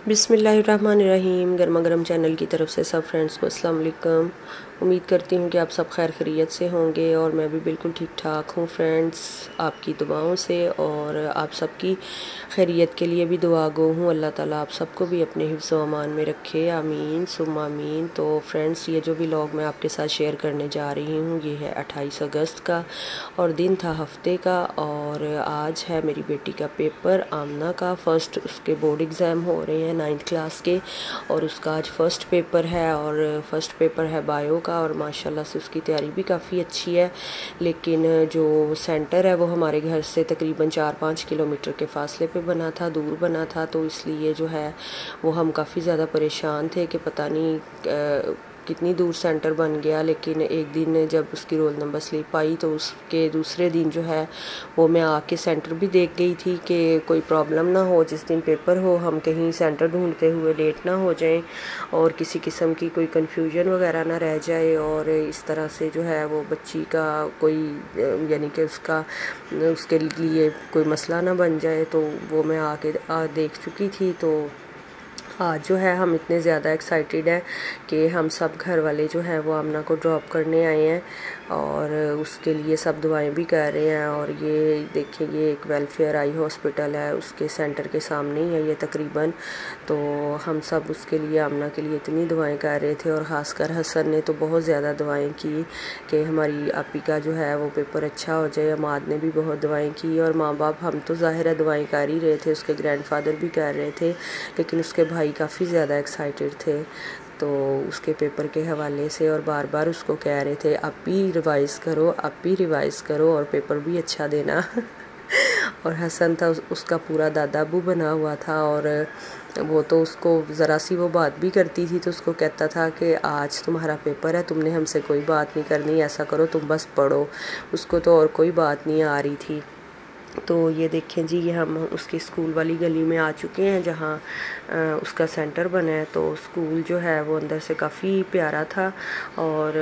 बिस्मिल्लाहिर्रहमानिर्रहीम। गर्मा गर्म चैनल की तरफ से सब फ्रेंड्स को अस्सलाम वालेकुम। उम्मीद करती हूँ कि आप सब खैर खैरियत से होंगे और मैं भी बिल्कुल ठीक ठाक हूँ फ्रेंड्स, आपकी दुआओं से। और आप सबकी खैरियत के लिए भी दुआ गो हूँ। अल्लाह ताला आप सबको भी अपने हिफ्ज़ व अमान में रखे, आमीन सुम्मा आमीन। तो फ्रेंड्स, ये जो व्लॉग मैं आपके साथ शेयर करने जा रही हूँ ये है 28 अगस्त का और दिन था हफ्ते का। और आज है मेरी बेटी का पेपर, आमना का फर्स्ट, उसके बोर्ड एग्ज़ाम हो रहे हैं 9th क्लास के और उसका आज फर्स्ट पेपर है और फर्स्ट पेपर है बायो का। और माशाल्लाह से उसकी तैयारी भी काफ़ी अच्छी है, लेकिन जो सेंटर है वो हमारे घर से तकरीबन 4-5 किलोमीटर के फासले पे बना था, दूर बना था। तो इसलिए जो है वो हम काफ़ी ज़्यादा परेशान थे कि पता नहीं कितनी दूर सेंटर बन गया। लेकिन एक दिन जब उसकी रोल नंबर स्लिप आई तो उसके दूसरे दिन जो है वो मैं आके सेंटर भी देख गई थी कि कोई प्रॉब्लम ना हो, जिस दिन पेपर हो हम कहीं सेंटर ढूंढते हुए लेट ना हो जाएं और किसी किस्म की कोई कंफ्यूजन वगैरह ना रह जाए और इस तरह से जो है वो बच्ची का कोई यानी कि उसके लिए कोई मसला ना बन जाए। तो वो मैं आके देख चुकी थी। तो आज जो है हम इतने ज़्यादा एक्साइटेड हैं कि हम सब घर वाले जो हैं वो आमना को ड्रॉप करने आए हैं और उसके लिए सब दुआएं भी कर रहे हैं। और ये देखिए, ये एक वेलफेयर आई हॉस्पिटल है, उसके सेंटर के सामने ही है ये तकरीबन। तो हम सब उसके लिए, आमना के लिए इतनी दुआएं कर रहे थे और ख़ासकर हसन ने तो बहुत ज़्यादा दुआएं की कि हमारी आपी का जो है वो पेपर अच्छा हो जाए। अमाद ने भी बहुत दुआएं की और माँ बाप हम तो ज़ाहिर है दुआएं कर ही रहे थे, उसके ग्रैंडफादर भी कर रहे थे, लेकिन उसके भाई काफ़ी ज़्यादा एक्साइटेड थे तो उसके पेपर के हवाले से और बार बार उसको कह रहे थे आप भी रिवाइज़ करो, आप भी रिवाइज़ करो और पेपर भी अच्छा देना। और हसन था उसका पूरा दादा अबू बना हुआ था और वो तो उसको ज़रा सी वो बात भी करती थी तो उसको कहता था कि आज तुम्हारा पेपर है, तुमने हमसे कोई बात नहीं करनी, ऐसा करो तुम बस पढ़ो। उसको तो और कोई बात नहीं आ रही थी। तो ये देखें जी, ये हम उसकी स्कूल वाली गली में आ चुके हैं जहाँ उसका सेंटर बना है। तो स्कूल जो है वो अंदर से काफ़ी प्यारा था और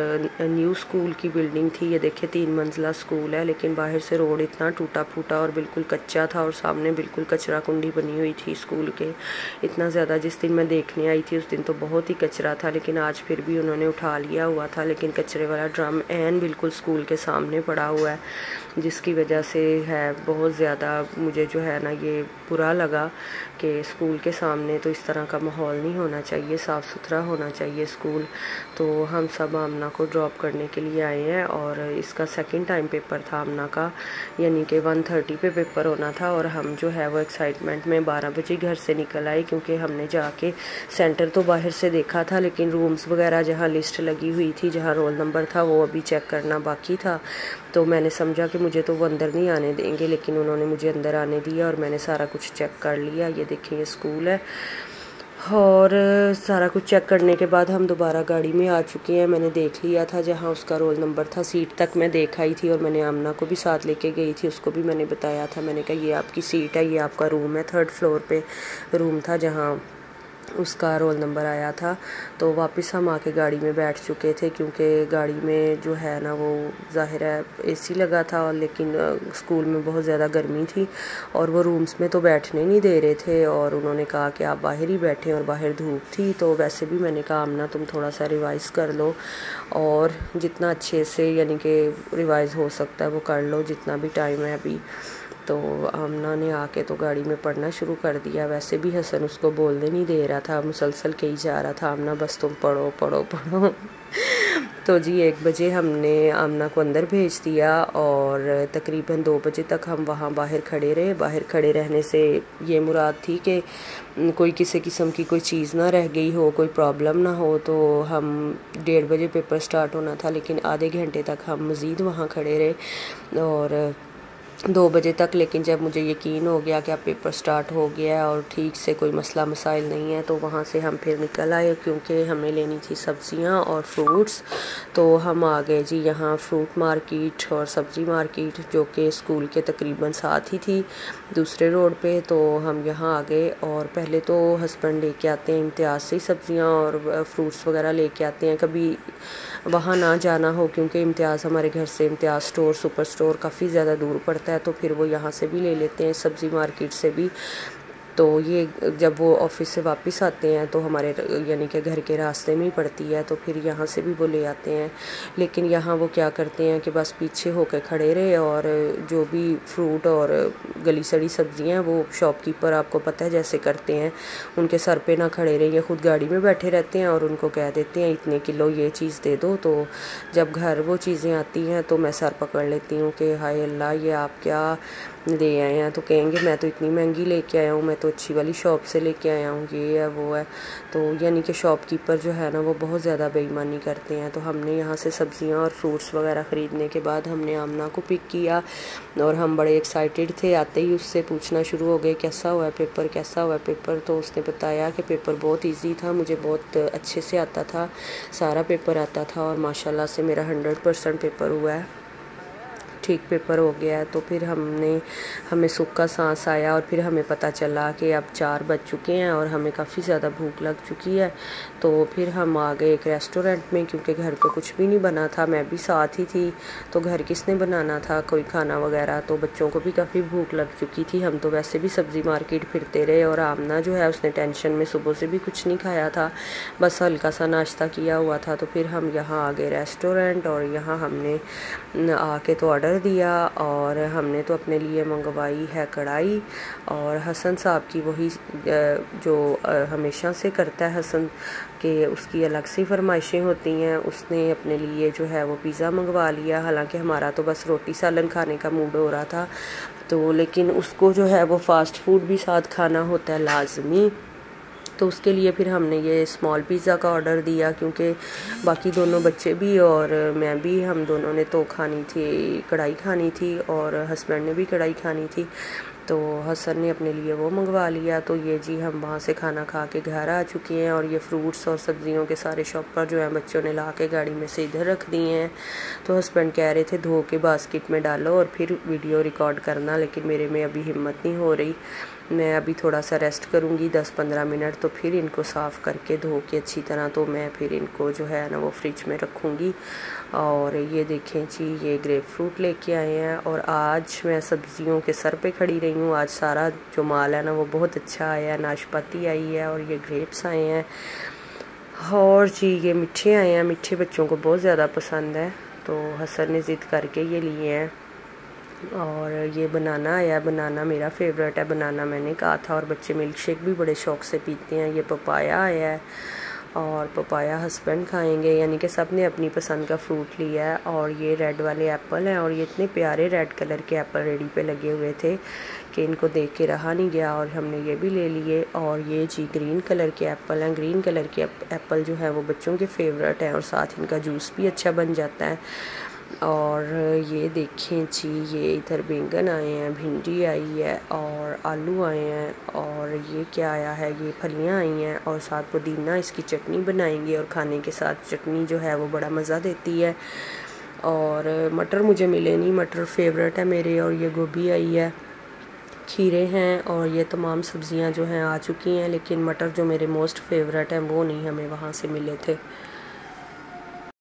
न्यू स्कूल की बिल्डिंग थी। ये देखें 3 मंजिला स्कूल है, लेकिन बाहर से रोड इतना टूटा फूटा और बिल्कुल कच्चा था और सामने बिल्कुल कचरा कुंडी बनी हुई थी स्कूल के। इतना ज़्यादा, जिस दिन मैं देखने आई थी उस दिन तो बहुत ही कचरा था, लेकिन आज फिर भी उन्होंने उठा लिया हुआ था। लेकिन कचरे वाला ड्रम एन बिल्कुल स्कूल के सामने पड़ा हुआ है, जिसकी वजह से है बहुत ज़्यादा मुझे जो है ना ये बुरा लगा कि स्कूल के सामने तो इस तरह का माहौल नहीं होना चाहिए, साफ़ सुथरा होना चाहिए स्कूल। तो हम सब आमना को ड्रॉप करने के लिए आए हैं और इसका सेकंड टाइम पेपर था आमना का, यानी कि 1:30 पे पेपर होना था। और हम जो है वो एक्साइटमेंट में 12 बजे घर से निकल आए, क्योंकि हमने जाके सेंटर तो बाहर से देखा था लेकिन रूम्स वगैरह जहाँ लिस्ट लगी हुई थी, जहाँ रोल नंबर था, वो अभी चेक करना बाकी था। तो मैंने समझा कि मुझे तो वो अंदर नहीं आने देंगे, लेकिन उन्होंने मुझे अंदर आने दिया और मैंने सारा कुछ चेक कर लिया। ये देखिए ये स्कूल है और सारा कुछ चेक करने के बाद हम दोबारा गाड़ी में आ चुके हैं। मैंने देख लिया था जहाँ उसका रोल नंबर था, सीट तक मैं देख आई थी और मैंने आमना को भी साथ लेके गई थी, उसको भी मैंने बताया था। मैंने कहा ये आपकी सीट है, ये आपका रूम है, 3rd फ्लोर पे रूम था जहाँ उसका रोल नंबर आया था। तो वापस हम आके गाड़ी में बैठ चुके थे, क्योंकि गाड़ी में जो है ना वो ज़ाहिर है एसी लगा था और लेकिन स्कूल में बहुत ज़्यादा गर्मी थी और वो रूम्स में तो बैठने नहीं दे रहे थे और उन्होंने कहा कि आप बाहर ही बैठें और बाहर धूप थी। तो वैसे भी मैंने कहा आमना तुम थोड़ा सा रिवाइज़ कर लो और जितना अच्छे से यानी कि रिवाइज़ हो सकता है वो कर लो, जितना भी टाइम है अभी। तो आमना ने आके तो गाड़ी में पढ़ना शुरू कर दिया। वैसे भी हसन उसको बोलने नहीं दे रहा था, मुसलसल कही जा रहा था आमना बस तुम पढ़ो पढ़ो पढ़ो। तो जी 1 बजे हमने आमना को अंदर भेज दिया और तकरीबन 2 बजे तक हम वहाँ बाहर खड़े रहे। बाहर खड़े रहने से ये मुराद थी कि कोई किसी किस्म की कोई चीज़ ना रह गई हो, कोई प्रॉब्लम ना हो। तो हम 1:30 बजे पेपर स्टार्ट होना था, लेकिन आधे घंटे तक हम मज़ीद वहाँ खड़े रहे और 2 बजे तक। लेकिन जब मुझे यकीन हो गया कि अब पेपर स्टार्ट हो गया है और ठीक से कोई मसला मसाइल नहीं है, तो वहाँ से हम फिर निकल आए, क्योंकि हमें लेनी थी सब्जियाँ और फ्रूट्स। तो हम आ गए जी यहाँ फ्रूट मार्केट और सब्ज़ी मार्केट, जो कि स्कूल के तकरीबन साथ ही थी दूसरे रोड पे। तो हम यहाँ आ गए और पहले तो हस्बैंड लेके आते हैं इम्तियाज़ से सब्जियाँ और फ्रूट्स वगैरह लेके आते हैं, कभी वहाँ ना जाना हो, क्योंकि इम्तियाज़ हमारे घर से इम्तियाज़ स्टोर सुपर स्टोर काफ़ी ज़्यादा दूर पड़ता है, तो फिर वो यहाँ से भी ले लेते हैं, सब्ज़ी मार्केट से भी। तो ये जब वो ऑफिस से वापस आते हैं तो हमारे यानी कि घर के रास्ते में ही पड़ती है, तो फिर यहाँ से भी वो ले आते हैं। लेकिन यहाँ वो क्या करते हैं कि बस पीछे होकर खड़े रहे, और जो भी फ्रूट और गली सड़ी सब्जियाँ वो शॉपकीपर आपको पता है जैसे करते हैं, उनके सर पे ना खड़े रहे, ये खुद गाड़ी में बैठे रहते हैं और उनको कह देते हैं इतने किलो ये चीज़ दे दो। तो जब घर वो चीज़ें आती हैं तो मैं सर पकड़ लेती हूँ कि हाय अल्लाह ये आप क्या ले आए हैं। तो कहेंगे मैं तो इतनी महंगी लेके आया हूँ, मैं तो अच्छी वाली शॉप से लेके आया हूँ, ये है वो है। तो यानी कि शॉपकीपर जो है ना वो बहुत ज़्यादा बेईमानी करते हैं। तो हमने यहाँ से सब्जियाँ और फ्रूट्स वगैरह ख़रीदने के बाद हमने आमना को पिक किया और हम बड़े एक्साइटेड थे। आते ही उससे पूछना शुरू हो गए कैसा हुआ है पेपर, कैसा हुआ है पेपर। तो उसने बताया कि पेपर बहुत ईजी था, मुझे बहुत अच्छे से आता था, सारा पेपर आता था और माशाल्लाह से मेरा 100% पेपर हुआ है, ठीक पेपर हो गया है। तो फिर हमें सूखा सांस आया और फिर हमें पता चला कि अब 4 बज चुके हैं और हमें काफ़ी ज़्यादा भूख लग चुकी है। तो फिर हम आ गए एक रेस्टोरेंट में, क्योंकि घर पे कुछ भी नहीं बना था, मैं भी साथ ही थी, तो घर किसने बनाना था कोई खाना वगैरह। तो बच्चों को भी काफ़ी भूख लग चुकी थी, हम तो वैसे भी सब्ज़ी मार्केट फिरते रहे। और आमना जो है उसने टेंशन में सुबह से भी कुछ नहीं खाया था, बस हल्का सा नाश्ता किया हुआ था। तो फिर हम यहाँ आ गए रेस्टोरेंट और यहाँ हमने आके तो ऑर्डर दिया और हमने तो अपने लिए मंगवाई है कढ़ाई। और हसन साहब की वही जो हमेशा से करता है हसन के, उसकी अलग सी फरमाइशें होती हैं, उसने अपने लिए जो है वो पिज़्ज़ा मंगवा लिया। हालांकि हमारा तो बस रोटी सालन खाने का मूड हो रहा था, तो लेकिन उसको जो है वो फ़ास्ट फूड भी साथ खाना होता है लाजमी। तो उसके लिए फिर हमने ये स्मॉल पिज़्ज़ा का ऑर्डर दिया, क्योंकि बाकी दोनों बच्चे भी और मैं भी, हम दोनों ने तो खानी थी, कढ़ाई खानी थी और हस्बैंड ने भी कढ़ाई खानी थी। तो हसन ने अपने लिए वो मंगवा लिया। तो ये जी हम वहाँ से खाना खा के घर आ चुके हैं और ये फ्रूट्स और सब्जियों के सारे शॉपर जो है बच्चों ने ला के गाड़ी में से इधर रख दिए हैं। तो हस्बैंड कह रहे थे धो के बास्केट में डालो और फिर वीडियो रिकॉर्ड करना, लेकिन मेरे में अभी हिम्मत नहीं हो रही। मैं अभी थोड़ा सा रेस्ट करूँगी 10-15 मिनट, तो फिर इनको साफ़ करके धो के अच्छी तरह तो मैं फिर इनको जो है ना वो फ्रिज में रखूँगी। और ये देखें जी ये ग्रेप फ्रूट लेके आए हैं और आज मैं सब्जियों के सर पे खड़ी रही हूँ। आज सारा जो माल है ना वो बहुत अच्छा आया है, नाशपाती आई है और ये ग्रेप्स आए हैं और जी ये मिठे आए हैं, मिठे बच्चों को बहुत ज़्यादा पसंद है, तो हसन ने ज़िद करके ये लिए हैं। और ये बनाना आया, बनाना मेरा फेवरेट है, बनाना मैंने कहा था, और बच्चे मिल्क शेक भी बड़े शौक़ से पीते हैं। ये पपाया आया है और पपाया हस्बैंड खाएंगे, यानी कि सब ने अपनी पसंद का फ्रूट लिया है। और ये रेड वाले एप्पल हैं और ये इतने प्यारे रेड कलर के एप्पल रेडी पे लगे हुए थे कि इनको देख के रहा नहीं गया और हमने ये भी ले लिए। और ये जी ग्रीन कलर के एप्पल हैं, ग्रीन कलर के एप्पल जो है वो बच्चों के फेवरेट हैं और साथ इनका जूस भी अच्छा बन जाता है। और ये देखें जी ये इधर बैंगन आए हैं, भिंडी आई है और आलू आए हैं, और ये क्या आया है, ये फलियां आई हैं और साथ पुदीना, इसकी चटनी बनाएंगे और खाने के साथ चटनी जो है वो बड़ा मज़ा देती है। और मटर मुझे मिले नहीं, मटर फेवरेट है मेरे, और ये गोभी आई है, खीरे हैं और ये तमाम सब्ज़ियां जो हैं आ चुकी हैं, लेकिन मटर जो मेरे मोस्ट फेवरेट हैं वो नहीं हमें वहाँ से मिले थे।